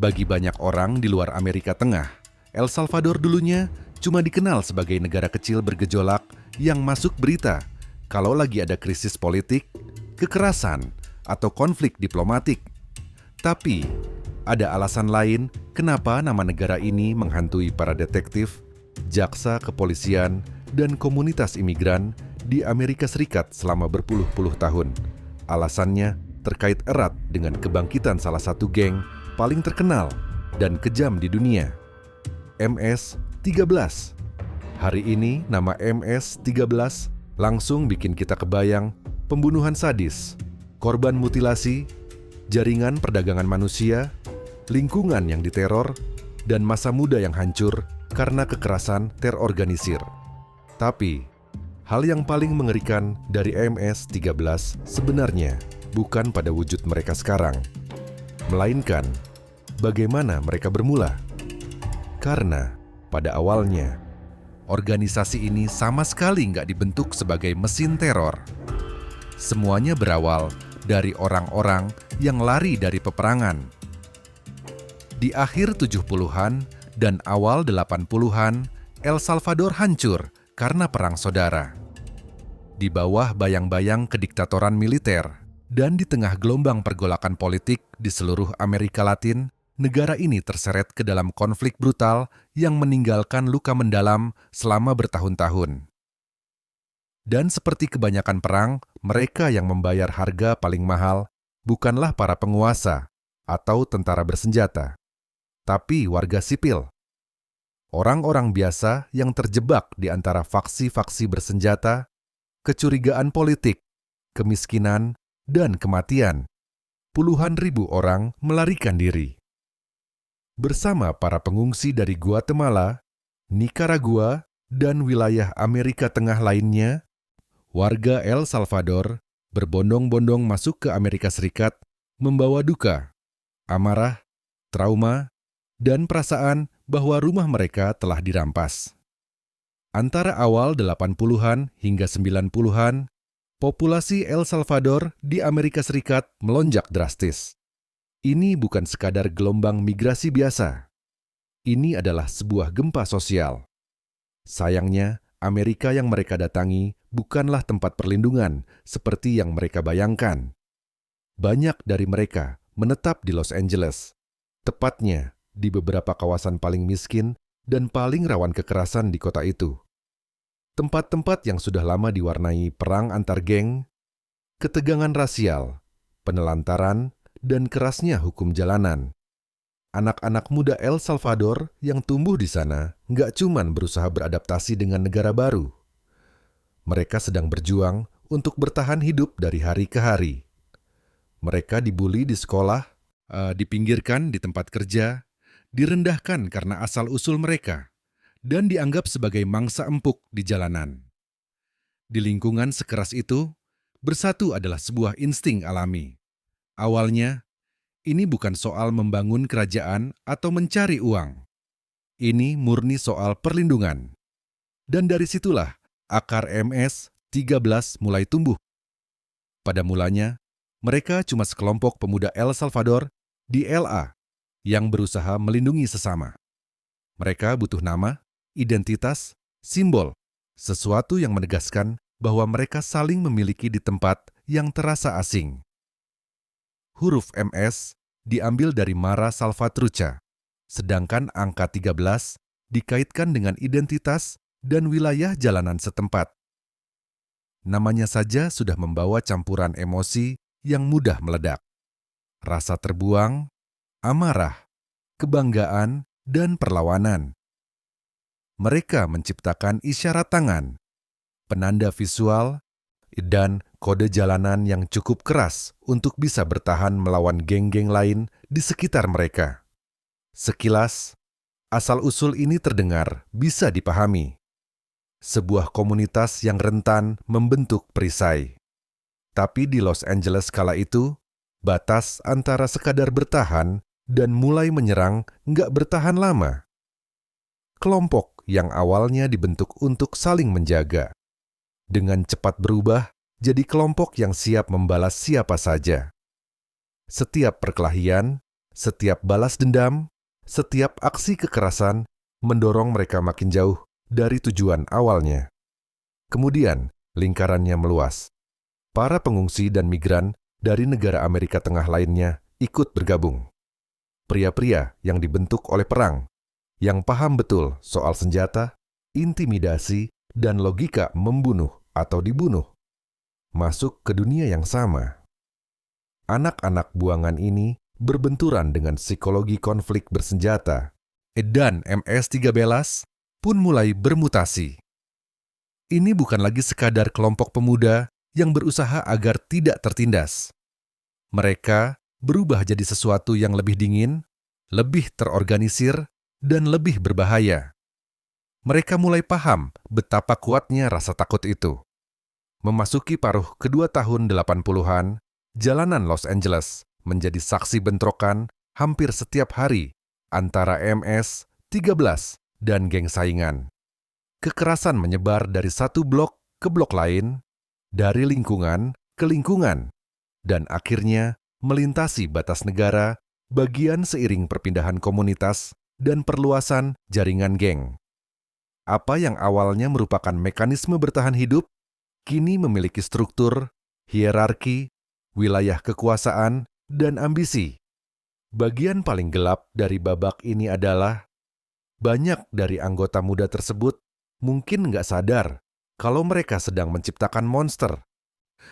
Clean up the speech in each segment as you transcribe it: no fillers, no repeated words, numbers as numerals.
Bagi banyak orang di luar Amerika Tengah, El Salvador dulunya cuma dikenal sebagai negara kecil bergejolak yang masuk berita kalau lagi ada krisis politik, kekerasan, atau konflik diplomatik. Tapi, ada alasan lain kenapa nama negara ini menghantui para detektif, jaksa kepolisian, dan komunitas imigran di Amerika Serikat selama berpuluh-puluh tahun. Alasannya terkait erat dengan kebangkitan salah satu geng paling terkenal dan kejam di dunia, MS-13. Hari ini nama MS-13 langsung bikin kita kebayang pembunuhan sadis, korban mutilasi, jaringan perdagangan manusia, lingkungan yang diteror, dan masa muda yang hancur karena kekerasan terorganisir. Tapi, hal yang paling mengerikan dari MS-13 sebenarnya bukan pada wujud mereka sekarang, melainkan bagaimana mereka bermula. Karena pada awalnya, organisasi ini sama sekali nggak dibentuk sebagai mesin teror. Semuanya berawal dari orang-orang yang lari dari peperangan. Di akhir 70-an dan awal 80-an, El Salvador hancur karena perang saudara. Di bawah bayang-bayang kediktatoran militer dan di tengah gelombang pergolakan politik di seluruh Amerika Latin, negara ini terseret ke dalam konflik brutal yang meninggalkan luka mendalam selama bertahun-tahun. Dan seperti kebanyakan perang, mereka yang membayar harga paling mahal bukanlah para penguasa atau tentara bersenjata, tapi warga sipil. Orang-orang biasa yang terjebak di antara faksi-faksi bersenjata, kecurigaan politik, kemiskinan, dan kematian. Puluhan ribu orang melarikan diri. Bersama para pengungsi dari Guatemala, Nicaragua, dan wilayah Amerika Tengah lainnya, warga El Salvador berbondong-bondong masuk ke Amerika Serikat membawa duka, amarah, trauma, dan perasaan bahwa rumah mereka telah dirampas. Antara awal 80-an hingga 90-an, populasi El Salvador di Amerika Serikat melonjak drastis. Ini bukan sekadar gelombang migrasi biasa. Ini adalah sebuah gempa sosial. Sayangnya, Amerika yang mereka datangi bukanlah tempat perlindungan seperti yang mereka bayangkan. Banyak dari mereka menetap di Los Angeles, tepatnya di beberapa kawasan paling miskin dan paling rawan kekerasan di kota itu. Tempat-tempat yang sudah lama diwarnai perang antar geng, ketegangan rasial, penelantaran, dan kerasnya hukum jalanan. Anak-anak muda El Salvador yang tumbuh di sana nggak cuman berusaha beradaptasi dengan negara baru. Mereka sedang berjuang untuk bertahan hidup dari hari ke hari. Mereka dibuli di sekolah, dipinggirkan di tempat kerja, direndahkan karena asal-usul mereka, dan dianggap sebagai mangsa empuk di jalanan. Di lingkungan sekeras itu, bersatu adalah sebuah insting alami. Awalnya, ini bukan soal membangun kerajaan atau mencari uang. Ini murni soal perlindungan. Dan dari situlah akar MS-13 mulai tumbuh. Pada mulanya, mereka cuma sekelompok pemuda El Salvador di LA yang berusaha melindungi sesama. Mereka butuh nama, identitas, simbol, sesuatu yang menegaskan bahwa mereka saling memiliki di tempat yang terasa asing. Huruf MS diambil dari Mara Salvatrucha, sedangkan angka 13 dikaitkan dengan identitas dan wilayah jalanan setempat. Namanya saja sudah membawa campuran emosi yang mudah meledak. Rasa terbuang, amarah, kebanggaan, dan perlawanan. Mereka menciptakan isyarat tangan, penanda visual, dan kode jalanan yang cukup keras untuk bisa bertahan melawan geng-geng lain di sekitar mereka. Sekilas, asal-usul ini terdengar bisa dipahami. Sebuah komunitas yang rentan membentuk perisai. Tapi di Los Angeles kala itu, batas antara sekadar bertahan dan mulai menyerang nggak bertahan lama. Kelompok yang awalnya dibentuk untuk saling menjaga, dengan cepat berubah jadi kelompok yang siap membalas siapa saja. Setiap perkelahian, Setiap balas dendam, setiap aksi kekerasan mendorong mereka makin jauh dari tujuan awalnya. Kemudian, lingkarannya meluas. Para pengungsi dan migran dari negara Amerika Tengah lainnya ikut bergabung. Pria-pria yang dibentuk oleh perang, yang paham betul soal senjata, intimidasi, dan logika membunuh atau dibunuh, masuk ke dunia yang sama. Anak-anak buangan ini berbenturan dengan psikologi konflik bersenjata, dan MS-13 pun mulai bermutasi. Ini bukan lagi sekadar kelompok pemuda yang berusaha agar tidak tertindas. Mereka berubah jadi sesuatu yang lebih dingin, lebih terorganisir, dan lebih berbahaya. Mereka mulai paham betapa kuatnya rasa takut itu. Memasuki paruh kedua tahun 80-an, jalanan Los Angeles menjadi saksi bentrokan hampir setiap hari antara MS-13 dan geng saingan. Kekerasan menyebar dari satu blok ke blok lain, dari lingkungan ke lingkungan, dan akhirnya melintasi batas negara bagian seiring perpindahan komunitas dan perluasan jaringan geng. Apa yang awalnya merupakan mekanisme bertahan hidup, kini memiliki struktur, hierarki, wilayah kekuasaan, dan ambisi. Bagian paling gelap dari babak ini adalah banyak dari anggota muda tersebut mungkin nggak sadar kalau mereka sedang menciptakan monster.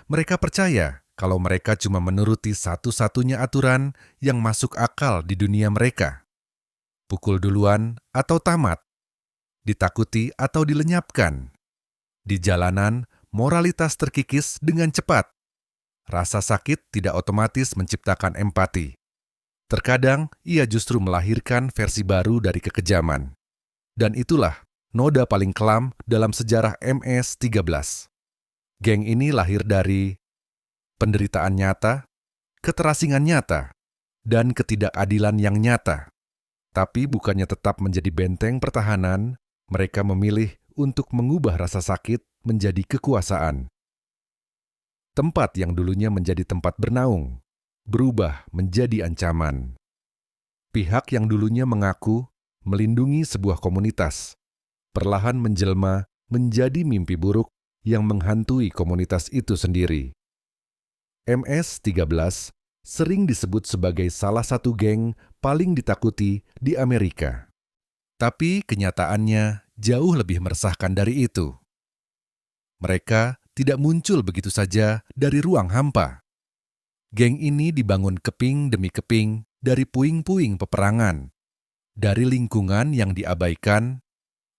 Mereka percaya kalau mereka cuma menuruti satu-satunya aturan yang masuk akal di dunia mereka. Pukul duluan atau tamat, ditakuti atau dilenyapkan. Di jalanan, moralitas terkikis dengan cepat. Rasa sakit tidak otomatis menciptakan empati. Terkadang, ia justru melahirkan versi baru dari kekejaman. Dan itulah noda paling kelam dalam sejarah MS-13. Geng ini lahir dari penderitaan nyata, keterasingan nyata, dan ketidakadilan yang nyata. Tapi bukannya tetap menjadi benteng pertahanan, mereka memilih untuk mengubah rasa sakit menjadi kekuasaan. Tempat yang dulunya menjadi tempat bernaung, berubah menjadi ancaman. Pihak yang dulunya mengaku melindungi sebuah komunitas, perlahan menjelma menjadi mimpi buruk yang menghantui komunitas itu sendiri. MS-13 sering disebut sebagai salah satu geng paling ditakuti di Amerika. Tapi kenyataannya jauh lebih meresahkan dari itu. Mereka tidak muncul begitu saja dari ruang hampa. Geng ini dibangun keping demi keping dari puing-puing peperangan, dari lingkungan yang diabaikan,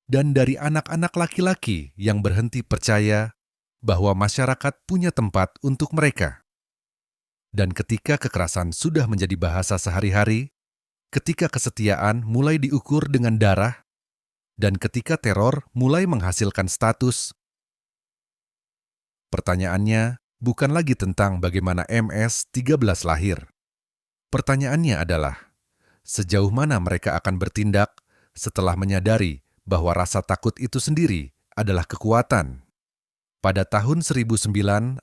dan dari anak-anak laki-laki yang berhenti percaya bahwa masyarakat punya tempat untuk mereka. Dan ketika kekerasan sudah menjadi bahasa sehari-hari, ketika kesetiaan mulai diukur dengan darah, dan ketika teror mulai menghasilkan status, pertanyaannya bukan lagi tentang bagaimana MS-13 lahir. Pertanyaannya adalah, sejauh mana mereka akan bertindak setelah menyadari bahwa rasa takut itu sendiri adalah kekuatan. Pada tahun 1992,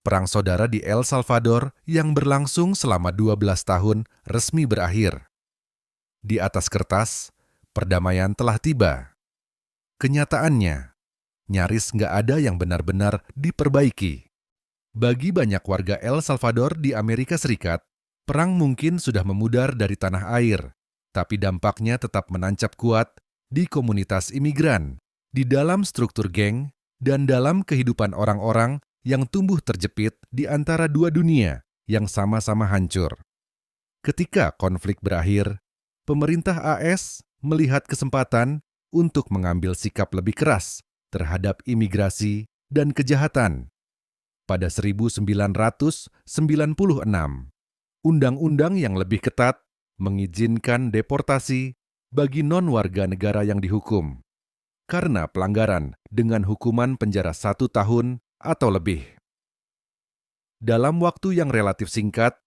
Perang Saudara di El Salvador yang berlangsung selama 12 tahun resmi berakhir. Di atas kertas, perdamaian telah tiba. Kenyataannya, nyaris nggak ada yang benar-benar diperbaiki. Bagi banyak warga El Salvador di Amerika Serikat, perang mungkin sudah memudar dari tanah air, tapi dampaknya tetap menancap kuat di komunitas imigran, di dalam struktur geng, dan dalam kehidupan orang-orang yang tumbuh terjepit di antara dua dunia yang sama-sama hancur. Ketika konflik berakhir, pemerintah AS melihat kesempatan untuk mengambil sikap lebih keras terhadap imigrasi dan kejahatan. Pada 1996, undang-undang yang lebih ketat mengizinkan deportasi bagi non-warga negara yang dihukum karena pelanggaran dengan hukuman penjara 1 tahun atau lebih. Dalam waktu yang relatif singkat,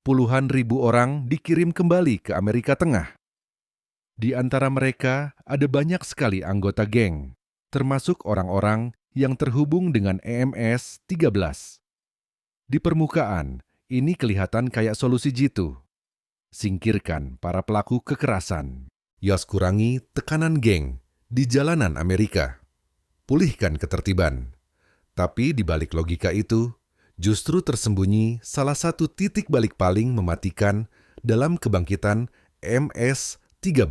puluhan ribu orang dikirim kembali ke Amerika Tengah. Di antara mereka ada banyak sekali anggota geng, termasuk orang-orang yang terhubung dengan EMS-13. Di permukaan, Ini kelihatan kayak solusi jitu. Singkirkan para pelaku kekerasan. Yos kurangi tekanan geng di jalanan Amerika. Pulihkan ketertiban. Tapi di balik logika itu, justru tersembunyi salah satu titik balik paling mematikan dalam kebangkitan MS-13.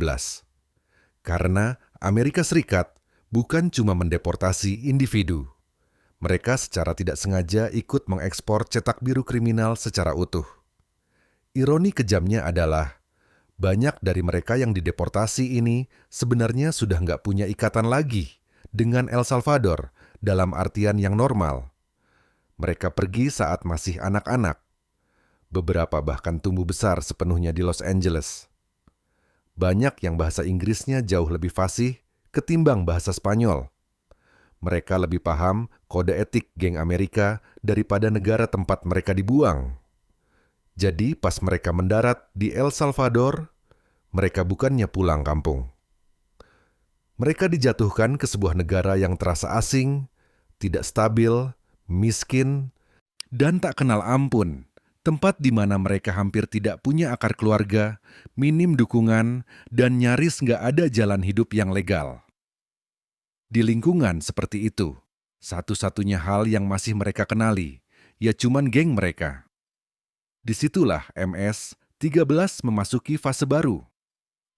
Karena Amerika Serikat bukan cuma mendeportasi individu. Mereka secara tidak sengaja ikut mengekspor cetak biru kriminal secara utuh. Ironi kejamnya adalah, banyak dari mereka yang dideportasi ini sebenarnya sudah nggak punya ikatan lagi dengan El Salvador dalam artian yang normal. Mereka pergi saat masih anak-anak. Beberapa bahkan tumbuh besar sepenuhnya di Los Angeles. Banyak yang bahasa Inggrisnya jauh lebih fasih ketimbang bahasa Spanyol. Mereka lebih paham kode etik geng Amerika daripada negara tempat mereka dibuang. Jadi pas mereka mendarat di El Salvador, mereka bukannya pulang kampung. Mereka dijatuhkan ke sebuah negara yang terasa asing, tidak stabil, miskin, dan tak kenal ampun. Tempat di mana mereka hampir tidak punya akar keluarga, minim dukungan, dan nyaris nggak ada jalan hidup yang legal. Di lingkungan seperti itu, satu-satunya hal yang masih mereka kenali, ya cuman geng mereka. Disitulah MS-13 memasuki fase baru.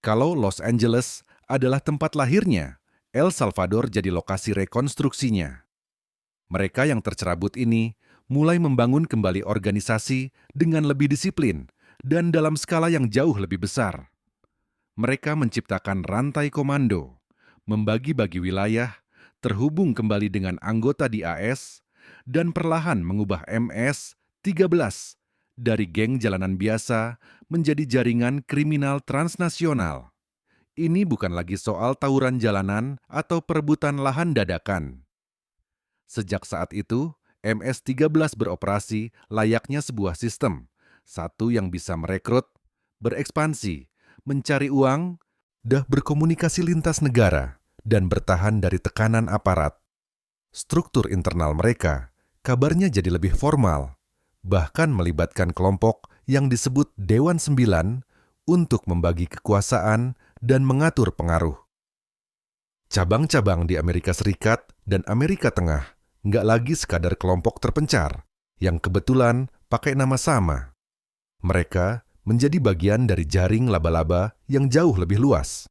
Kalau Los Angeles adalah tempat lahirnya, El Salvador jadi lokasi rekonstruksinya. Mereka yang tercerabut ini mulai membangun kembali organisasi dengan lebih disiplin dan dalam skala yang jauh lebih besar. Mereka menciptakan rantai komando, membagi-bagi wilayah, terhubung kembali dengan anggota di AS, dan perlahan mengubah MS-13 dari geng jalanan biasa menjadi jaringan kriminal transnasional. Ini bukan lagi soal tawuran jalanan atau perebutan lahan dadakan. Sejak saat itu, MS-13 beroperasi layaknya sebuah sistem, satu yang bisa merekrut, berekspansi, mencari uang, dan berkomunikasi lintas negara, dan bertahan dari tekanan aparat. Struktur internal mereka kabarnya jadi lebih formal, bahkan melibatkan kelompok yang disebut Dewan 9 untuk membagi kekuasaan dan mengatur pengaruh. Cabang-cabang di Amerika Serikat dan Amerika Tengah nggak lagi sekadar kelompok terpencar yang kebetulan pakai nama sama. Mereka menjadi bagian dari jaring laba-laba yang jauh lebih luas.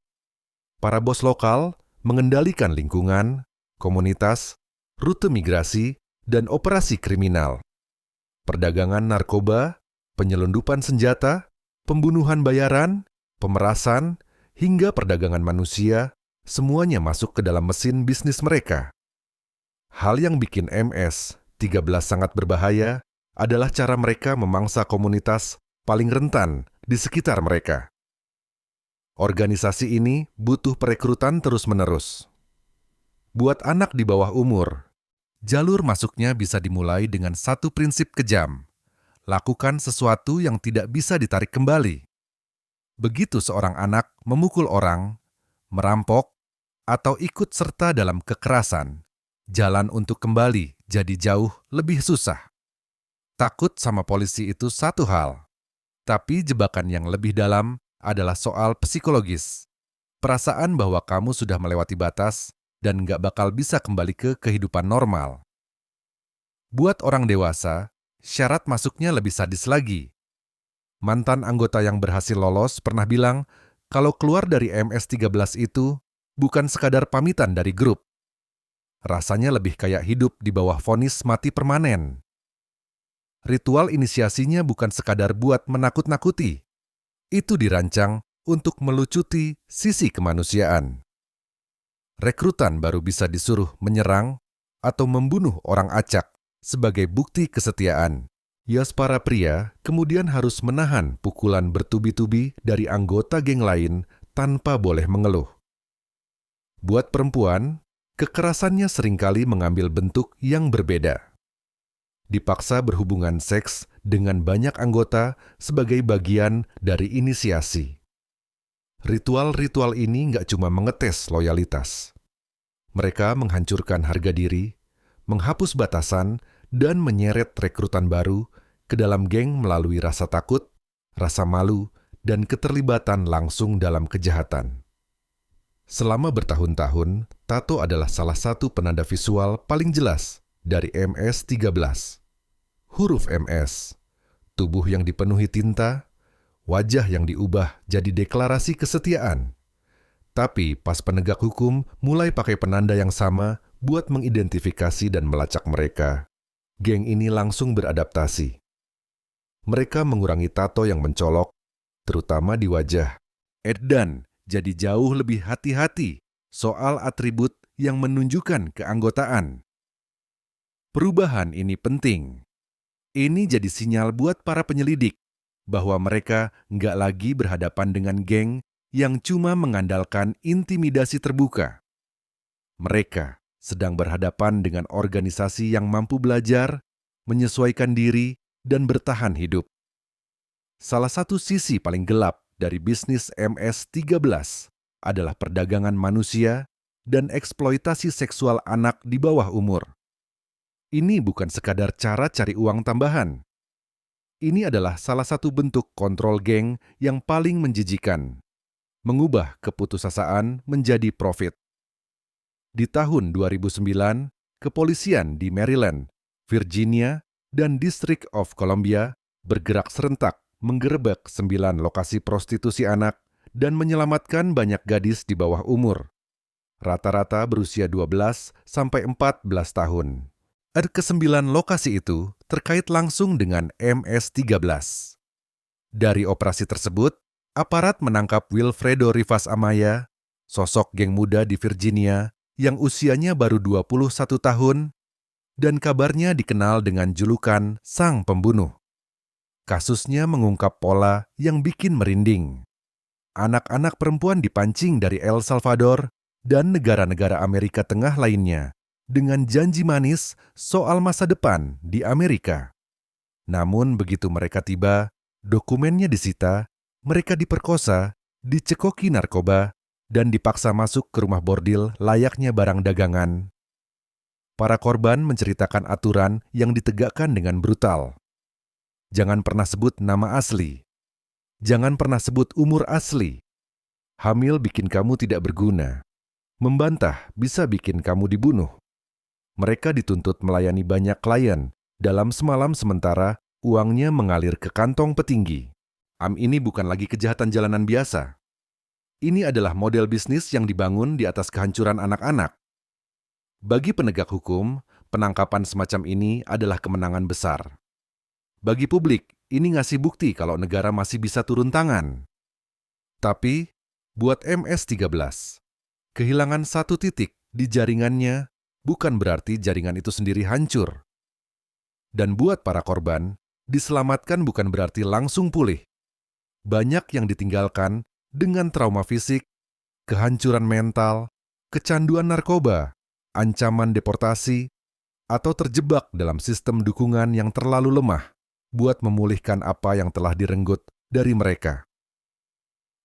Para bos lokal mengendalikan lingkungan, komunitas, rute migrasi, dan operasi kriminal. Perdagangan narkoba, penyelundupan senjata, pembunuhan bayaran, pemerasan, hingga perdagangan manusia, semuanya masuk ke dalam mesin bisnis mereka. Hal yang bikin MS-13 sangat berbahaya adalah cara mereka memangsa komunitas paling rentan di sekitar mereka. Organisasi ini butuh perekrutan terus-menerus. Buat anak di bawah umur, jalur masuknya bisa dimulai dengan satu prinsip kejam. Lakukan sesuatu yang tidak bisa ditarik kembali. Begitu seorang anak memukul orang, merampok, atau ikut serta dalam kekerasan, jalan untuk kembali jadi jauh lebih susah. Takut sama polisi itu satu hal, tapi jebakan yang lebih dalam adalah soal psikologis. Perasaan bahwa kamu sudah melewati batas dan nggak bakal bisa kembali ke kehidupan normal. Buat orang dewasa, syarat masuknya lebih sadis lagi. Mantan anggota yang berhasil lolos pernah bilang kalau keluar dari MS-13 itu bukan sekadar pamitan dari grup. Rasanya lebih kayak hidup di bawah vonis mati permanen. Ritual inisiasinya bukan sekadar buat menakut-nakuti. Itu dirancang untuk melucuti sisi kemanusiaan. Rekrutan baru bisa disuruh menyerang atau membunuh orang acak sebagai bukti kesetiaan. Yos para pria kemudian harus menahan pukulan bertubi-tubi dari anggota geng lain tanpa boleh mengeluh. Buat perempuan, kekerasannya seringkali mengambil bentuk yang berbeda. Dipaksa berhubungan seks dengan banyak anggota sebagai bagian dari inisiasi. Ritual-ritual ini nggak cuma mengetes loyalitas. Mereka menghancurkan harga diri, menghapus batasan, dan menyeret rekrutan baru ke dalam geng melalui rasa takut, rasa malu, dan keterlibatan langsung dalam kejahatan. Selama bertahun-tahun, tato adalah salah satu penanda visual paling jelas dari MS-13. Huruf MS, tubuh yang dipenuhi tinta, wajah yang diubah jadi deklarasi kesetiaan. Tapi pas penegak hukum mulai pakai penanda yang sama buat mengidentifikasi dan melacak mereka, geng ini langsung beradaptasi. Mereka mengurangi tato yang mencolok, terutama di wajah. Dan jadi jauh lebih hati-hati soal atribut yang menunjukkan keanggotaan. Perubahan ini penting. Ini jadi sinyal buat para penyelidik bahwa mereka nggak lagi berhadapan dengan geng yang cuma mengandalkan intimidasi terbuka. Mereka sedang berhadapan dengan organisasi yang mampu belajar, menyesuaikan diri, dan bertahan hidup. Salah satu sisi paling gelap dari bisnis MS-13 adalah perdagangan manusia dan eksploitasi seksual anak di bawah umur. Ini bukan sekadar cara cari uang tambahan. Ini adalah salah satu bentuk kontrol geng yang paling menjijikan, mengubah keputusasaan menjadi profit. Di tahun 2009, kepolisian di Maryland, Virginia, dan District of Columbia bergerak serentak menggerebek 9 lokasi prostitusi anak dan menyelamatkan banyak gadis di bawah umur. Rata-rata berusia 12 sampai 14 tahun. Ke-9 lokasi itu terkait langsung dengan MS-13. Dari operasi tersebut, aparat menangkap Wilfredo Rivas Amaya, sosok geng muda di Virginia yang usianya baru 21 tahun, dan kabarnya dikenal dengan julukan Sang Pembunuh. Kasusnya mengungkap pola yang bikin merinding. Anak-anak perempuan dipancing dari El Salvador dan negara-negara Amerika Tengah lainnya dengan janji manis soal masa depan di Amerika. Namun begitu mereka tiba, dokumennya disita, mereka diperkosa, dicekoki narkoba, dan dipaksa masuk ke rumah bordil layaknya barang dagangan. Para korban menceritakan aturan yang ditegakkan dengan brutal. Jangan pernah sebut nama asli. Jangan pernah sebut umur asli. Hamil bikin kamu tidak berguna. Membantah bisa bikin kamu dibunuh. Mereka dituntut melayani banyak klien. Dalam semalam sementara, uangnya mengalir ke kantong petinggi. Ini bukan lagi kejahatan jalanan biasa. Ini adalah model bisnis yang dibangun di atas kehancuran anak-anak. Bagi penegak hukum, penangkapan semacam ini adalah kemenangan besar. Bagi publik, ini ngasih bukti kalau negara masih bisa turun tangan. Tapi, buat MS-13, kehilangan satu titik di jaringannya bukan berarti jaringan itu sendiri hancur. Dan buat para korban, diselamatkan bukan berarti langsung pulih. Banyak yang ditinggalkan dengan trauma fisik, kehancuran mental, kecanduan narkoba, ancaman deportasi, atau terjebak dalam sistem dukungan yang terlalu lemah buat memulihkan apa yang telah direnggut dari mereka.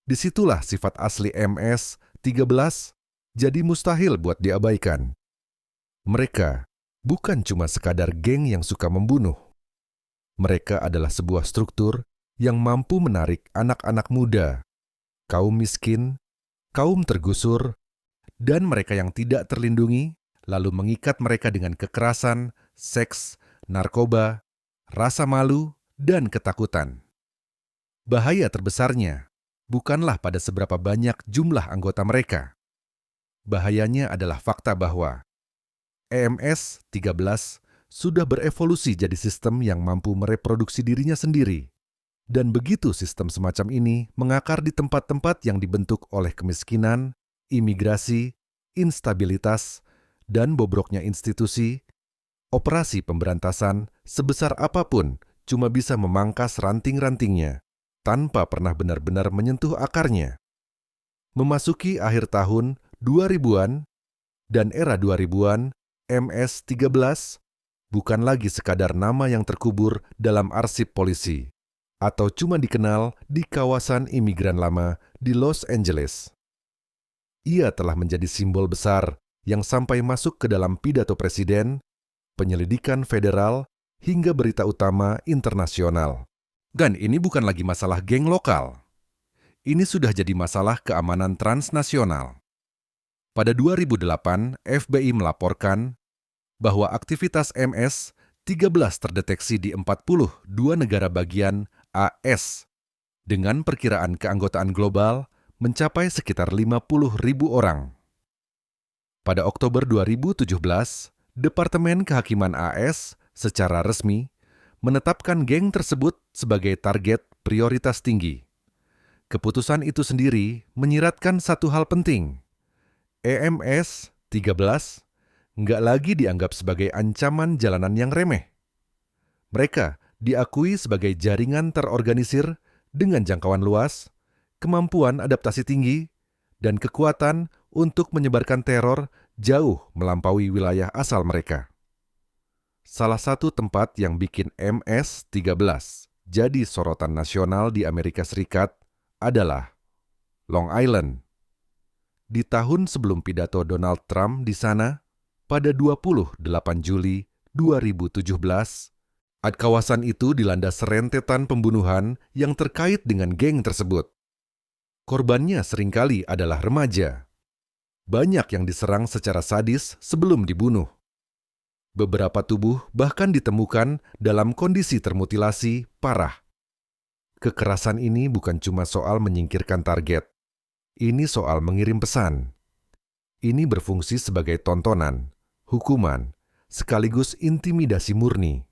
Disitulah sifat asli MS-13 jadi mustahil buat diabaikan. Mereka bukan cuma sekadar geng yang suka membunuh. Mereka adalah sebuah struktur yang mampu menarik anak-anak muda, kaum miskin, kaum tergusur, dan mereka yang tidak terlindungi, lalu mengikat mereka dengan kekerasan, seks, narkoba, rasa malu, dan ketakutan. Bahaya terbesarnya bukanlah pada seberapa banyak jumlah anggota mereka. Bahayanya adalah fakta bahwa MS-13 sudah berevolusi jadi sistem yang mampu mereproduksi dirinya sendiri. Dan begitu sistem semacam ini mengakar di tempat-tempat yang dibentuk oleh kemiskinan, imigrasi, instabilitas, dan bobroknya institusi, operasi pemberantasan sebesar apapun cuma bisa memangkas ranting-rantingnya tanpa pernah benar-benar menyentuh akarnya. Memasuki akhir tahun 2000-an dan era 2000-an, MS-13 bukan lagi sekadar nama yang terkubur dalam arsip polisi atau cuma dikenal di kawasan imigran lama di Los Angeles. Ia telah menjadi simbol besar yang sampai masuk ke dalam pidato presiden, penyelidikan federal, hingga berita utama internasional. Dan ini bukan lagi masalah geng lokal. Ini sudah jadi masalah keamanan transnasional. Pada 2008, FBI melaporkan bahwa aktivitas MS-13 terdeteksi di 42 negara bagian AS, dengan perkiraan keanggotaan global mencapai sekitar 50.000 orang. Pada Oktober 2017, Departemen Kehakiman AS secara resmi menetapkan geng tersebut sebagai target prioritas tinggi. Keputusan itu sendiri menyiratkan satu hal penting. EMS-13 nggak lagi dianggap sebagai ancaman jalanan yang remeh. Mereka diakui sebagai jaringan terorganisir dengan jangkauan luas, kemampuan adaptasi tinggi, dan kekuatan untuk menyebarkan teror jauh melampaui wilayah asal mereka. Salah satu tempat yang bikin MS-13 jadi sorotan nasional di Amerika Serikat adalah Long Island. Di tahun sebelum pidato Donald Trump di sana, pada 28 Juli 2017, kawasan itu dilanda serentetan pembunuhan yang terkait dengan geng tersebut. Korbannya seringkali adalah remaja. Banyak yang diserang secara sadis sebelum dibunuh. Beberapa tubuh bahkan ditemukan dalam kondisi termutilasi parah. Kekerasan ini bukan cuma soal menyingkirkan target. Ini soal mengirim pesan. Ini berfungsi sebagai tontonan, hukuman, sekaligus intimidasi murni.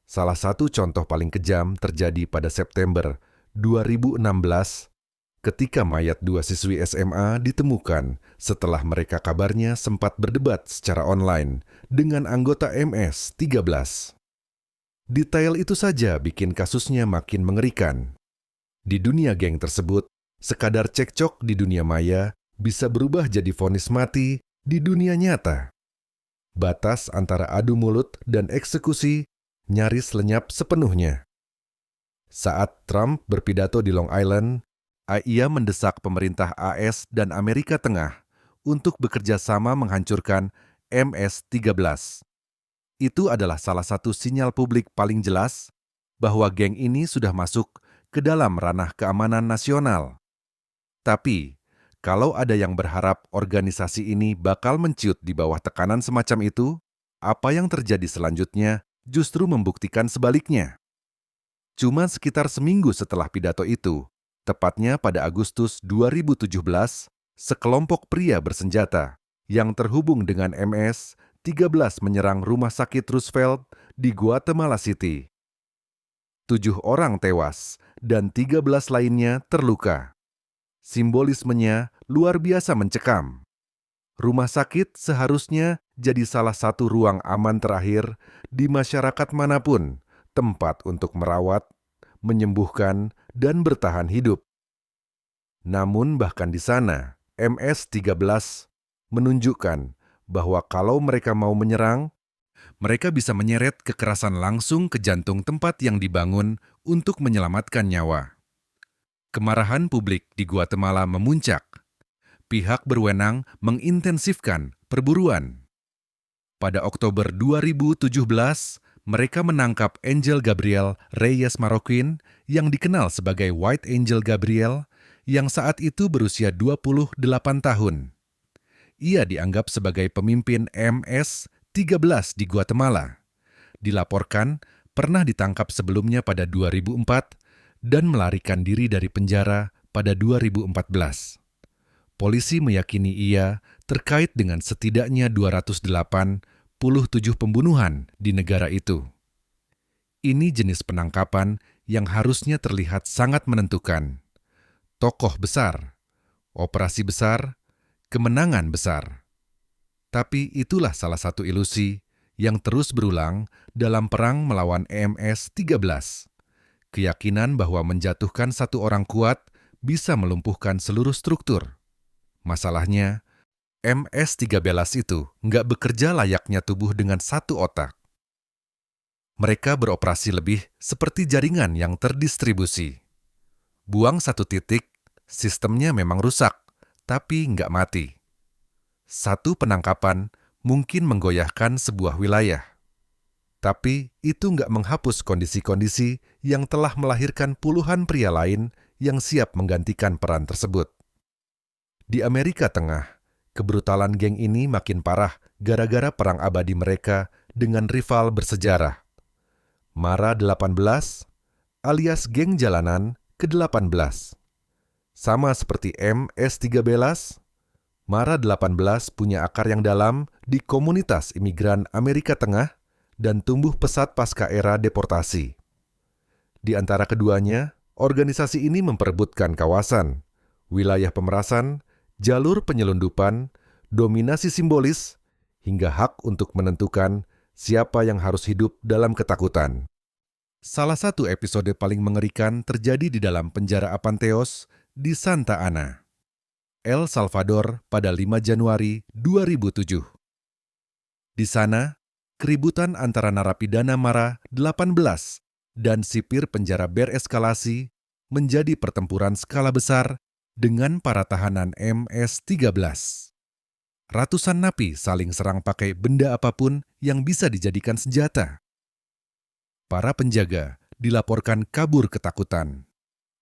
Salah satu contoh paling kejam terjadi pada September 2016 ketika mayat 2 siswi SMA ditemukan setelah mereka kabarnya sempat berdebat secara online dengan anggota MS-13. Detail itu saja bikin kasusnya makin mengerikan. Di dunia geng tersebut, sekadar cekcok di dunia maya bisa berubah jadi vonis mati di dunia nyata. Batas antara adu mulut dan eksekusi nyaris lenyap sepenuhnya. Saat Trump berpidato di Long Island, ia mendesak pemerintah AS dan Amerika Tengah untuk bekerja sama menghancurkan MS-13. Itu adalah salah satu sinyal publik paling jelas bahwa geng ini sudah masuk ke dalam ranah keamanan nasional. Tapi, kalau ada yang berharap organisasi ini bakal menciut di bawah tekanan semacam itu, apa yang terjadi selanjutnya justru membuktikan sebaliknya. Cuma sekitar seminggu setelah pidato itu, tepatnya pada Agustus 2017, sekelompok pria bersenjata yang terhubung dengan MS-13 menyerang rumah sakit Roosevelt di Guatemala City. 7 orang tewas dan 13 lainnya terluka. Simbolismenya luar biasa mencekam. Rumah sakit seharusnya jadi salah satu ruang aman terakhir di masyarakat manapun, tempat untuk merawat, menyembuhkan, dan bertahan hidup. Namun bahkan di sana, MS-13 menunjukkan bahwa kalau mereka mau menyerang, mereka bisa menyeret kekerasan langsung ke jantung tempat yang dibangun untuk menyelamatkan nyawa. Kemarahan publik di Guatemala memuncak. Pihak berwenang mengintensifkan perburuan. Pada Oktober 2017, mereka menangkap Angel Gabriel Reyes Marroquin yang dikenal sebagai White Angel Gabriel yang saat itu berusia 28 tahun. Ia dianggap sebagai pemimpin MS-13 di Guatemala. Dilaporkan pernah ditangkap sebelumnya pada 2004 dan melarikan diri dari penjara pada 2014. Polisi meyakini ia terkait dengan setidaknya 287 pembunuhan di negara itu. Ini jenis penangkapan yang harusnya terlihat sangat menentukan. Tokoh besar, operasi besar, kemenangan besar. Tapi itulah salah satu ilusi yang terus berulang dalam perang melawan MS-13. Keyakinan bahwa menjatuhkan satu orang kuat bisa melumpuhkan seluruh struktur. Masalahnya, MS-13 itu nggak bekerja layaknya tubuh dengan satu otak. Mereka beroperasi lebih seperti jaringan yang terdistribusi. Buang satu titik, sistemnya memang rusak, tapi nggak mati. Satu penangkapan mungkin menggoyahkan sebuah wilayah. Tapi itu nggak menghapus kondisi-kondisi yang telah melahirkan puluhan pria lain yang siap menggantikan peran tersebut. Di Amerika Tengah, kebrutalan geng ini makin parah gara-gara perang abadi mereka dengan rival bersejarah. Mara 18 alias geng jalanan ke-18. Sama seperti MS-13, Mara 18 punya akar yang dalam di komunitas imigran Amerika Tengah dan tumbuh pesat pasca era deportasi. Di antara keduanya, organisasi ini memperebutkan kawasan, wilayah pemerasan, jalur penyelundupan, dominasi simbolis, hingga hak untuk menentukan siapa yang harus hidup dalam ketakutan. Salah satu episode paling mengerikan terjadi di dalam penjara Apanteos di Santa Ana, El Salvador pada 5 Januari 2007. Di sana, keributan antara narapidana Mara 18 dan sipir penjara bereskalasi menjadi pertempuran skala besar dengan para tahanan MS-13. Ratusan napi saling serang pakai benda apapun yang bisa dijadikan senjata. Para penjaga dilaporkan kabur ketakutan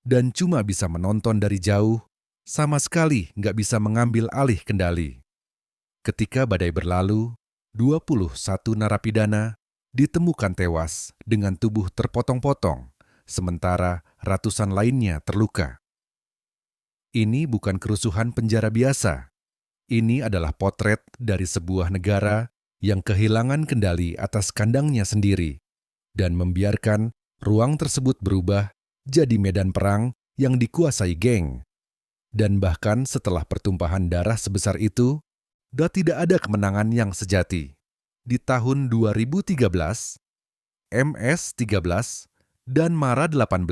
dan cuma bisa menonton dari jauh, sama sekali nggak bisa mengambil alih kendali. Ketika badai berlalu, 21 narapidana ditemukan tewas dengan tubuh terpotong-potong, sementara ratusan lainnya terluka. Ini bukan kerusuhan penjara biasa. Ini adalah potret dari sebuah negara yang kehilangan kendali atas kandangnya sendiri dan membiarkan ruang tersebut berubah jadi medan perang yang dikuasai geng. Dan bahkan setelah pertumpahan darah sebesar itu, tidak ada kemenangan yang sejati. Di tahun 2013, MS-13 dan Mara 18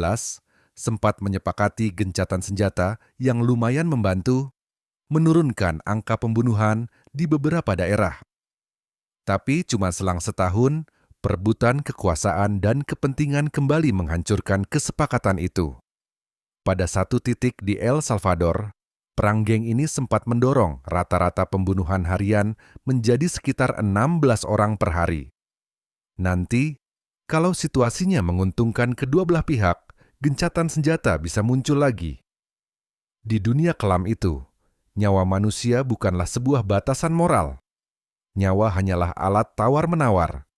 sempat menyepakati gencatan senjata yang lumayan membantu menurunkan angka pembunuhan di beberapa daerah. Tapi cuma selang setahun, perebutan kekuasaan dan kepentingan kembali menghancurkan kesepakatan itu. Pada satu titik di El Salvador, perang geng ini sempat mendorong rata-rata pembunuhan harian menjadi sekitar 16 orang per hari. Nanti, kalau situasinya menguntungkan kedua belah pihak, gencatan senjata bisa muncul lagi. Di dunia kelam itu, nyawa manusia bukanlah sebuah batasan moral. Nyawa hanyalah alat tawar-menawar.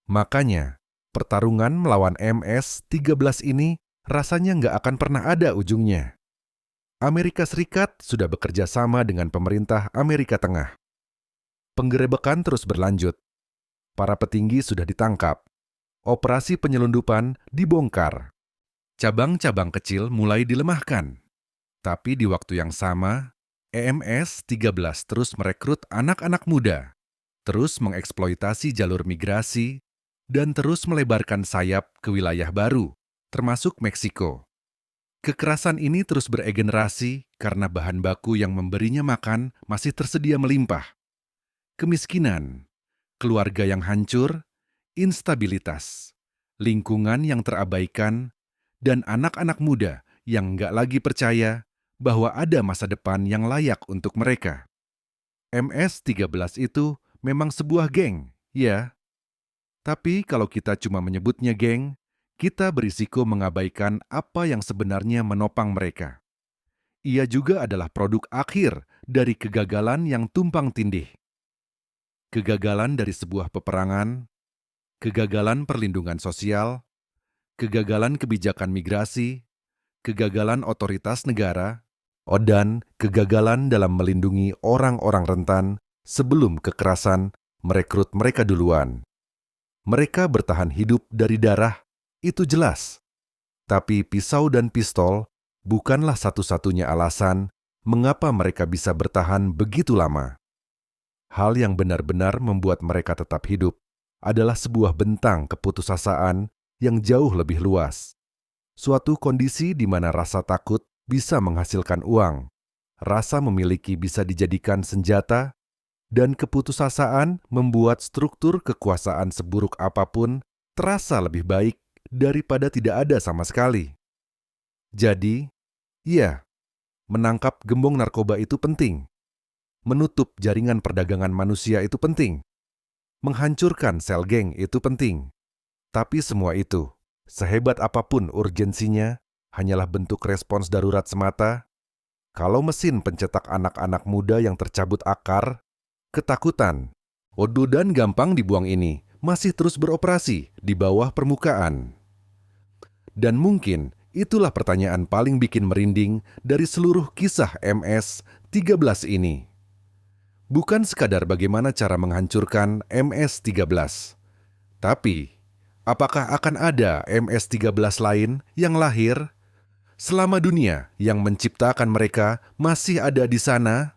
Makanya, pertarungan melawan MS-13 ini rasanya nggak akan pernah ada ujungnya. Amerika Serikat sudah bekerja sama dengan pemerintah Amerika Tengah. Penggerebekan terus berlanjut. Para petinggi sudah ditangkap. Operasi penyelundupan dibongkar. Cabang-cabang kecil mulai dilemahkan. Tapi di waktu yang sama, EMS-13 terus merekrut anak-anak muda, terus mengeksploitasi jalur migrasi, dan terus melebarkan sayap ke wilayah baru, termasuk Meksiko. Kekerasan ini terus beregenerasi karena bahan baku yang memberinya makan masih tersedia melimpah. Kemiskinan, keluarga yang hancur, instabilitas, lingkungan yang terabaikan, dan anak-anak muda yang nggak lagi percaya bahwa ada masa depan yang layak untuk mereka. MS-13 itu memang sebuah geng, ya. Tapi kalau kita cuma menyebutnya geng, kita berisiko mengabaikan apa yang sebenarnya menopang mereka. Ia juga adalah produk akhir dari kegagalan yang tumpang tindih. Kegagalan dari sebuah peperangan, kegagalan perlindungan sosial, kegagalan kebijakan migrasi, kegagalan otoritas negara, dan kegagalan dalam melindungi orang-orang rentan sebelum kekerasan merekrut mereka duluan. Mereka bertahan hidup dari darah, itu jelas. Tapi pisau dan pistol bukanlah satu-satunya alasan mengapa mereka bisa bertahan begitu lama. Hal yang benar-benar membuat mereka tetap hidup adalah sebuah bentang keputusasaan yang jauh lebih luas. Suatu kondisi di mana rasa takut bisa menghasilkan uang, rasa memiliki bisa dijadikan senjata, dan keputusasaan membuat struktur kekuasaan seburuk apapun terasa lebih baik daripada tidak ada sama sekali. Jadi, ya, menangkap gembong narkoba itu penting. Menutup jaringan perdagangan manusia itu penting. Menghancurkan sel geng itu penting. Tapi semua itu, sehebat apapun urgensinya, hanyalah bentuk respons darurat semata. Kalau mesin pencetak anak-anak muda yang tercabut akar, ketakutan, odo dan gampang dibuang ini masih terus beroperasi di bawah permukaan. Dan mungkin itulah pertanyaan paling bikin merinding dari seluruh kisah MS-13 ini. Bukan sekadar bagaimana cara menghancurkan MS-13, tapi apakah akan ada MS-13 lain yang lahir selama dunia yang menciptakan mereka masih ada di sana?